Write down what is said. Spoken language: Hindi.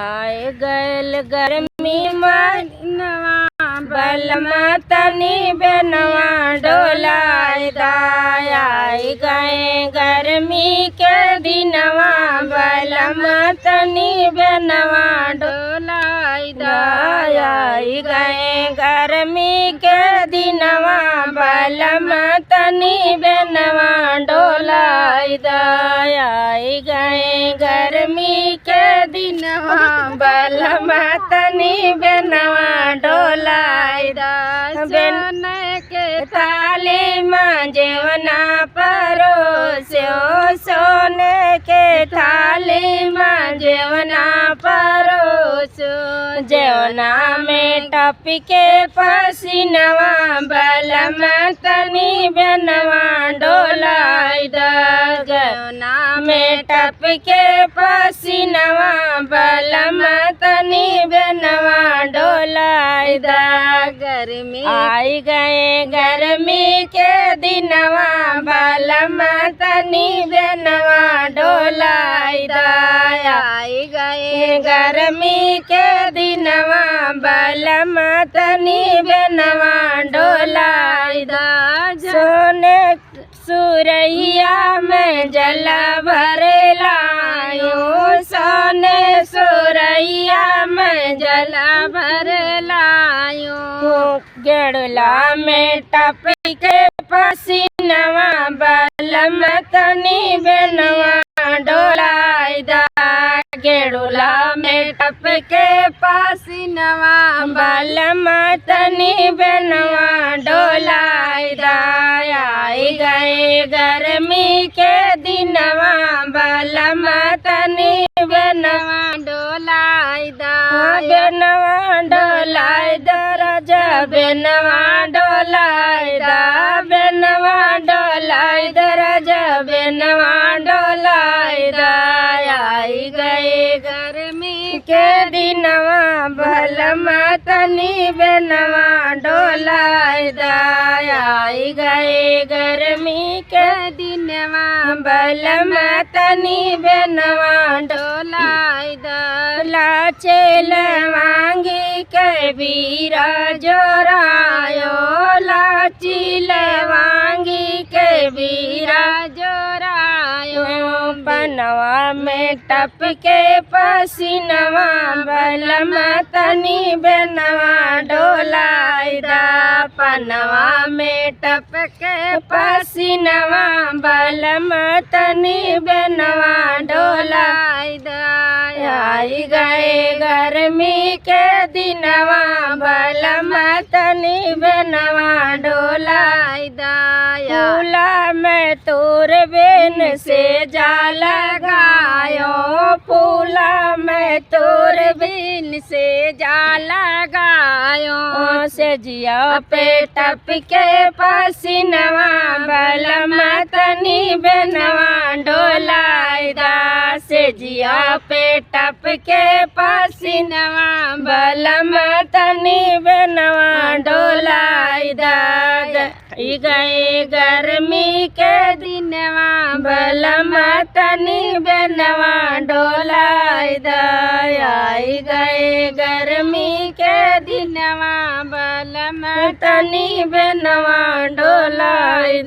आए गैल गर्मी मनवा बलमा तनी बेनवा डोलाय आए गए गर्मी के दिनवा बलमा तनी बेनवा डोलाय आए गए गर्मी के दिनवा बलमा तनी बेनवा डोलाय आए गए गर्मी के दिनवा बलमा तनी बेनवा डोलाय बेन के थाली में जेवना परोस्यो सोने के थाली में जेवना परोस्यो जेवना में टप के पसीनवा बलमा तनी बेनवा डोलाय जेवना में टप के पसीनवा बलमा तनी बेनवा डोलाय गर्मी आई गए गर्मी के दिनवा बलमा तनी बेनवा डोलाय आई गए गर्मी के दिनवा बलमा तनी बेनवा डोलाय सोने सुरैया में जल भरलायो सोने सुरैया में जल भरलायो गेड़ला में टप के पसीनवा बलमा तनी बेनवा डोलाय गेड़ुला में टप के पसीनवा बलमा तनी बेनवा डोलाय आई गए गर्मी के दिनवा बलमा तनी बेनवा डोलाय बेनवा डोलाय राजा बेनवा डोलाय बेनवा डोलाय राजा बेनवा डोलाय आई गए गर्मी के दिनवा बलमा तनी बेनवा डोलाय आई गए गर्मी के दिनवा बलमा तनी बेनवा डोलाय लाचेल मांगी के बीरा जोरायो लाचिल मांगी के बीरा जोरायो बनवा में टप के पसीनवा बलमा तनी बेनवा डोलाय पनवा में टप के पसीनवा बलमा तनी बेनवा डोलाय आई गए गर्मी के दिनवा बलमा तनी बेनवा डोलाय फूला में तोर बेन से जा लगायो फूला में तोर बेन से जा लगायो से जिया पे टप के पसीनवा बलमा तनी बेनवा डोलाय से जिया पे टप के पसीनवा बलमा तनी बेनवा डोलाय गए गर्मी के दिनवा बलमा तनी बेनवा डोलाय आई गए गर्मी के दिनवा बलमा तनी बेनवा डोलाय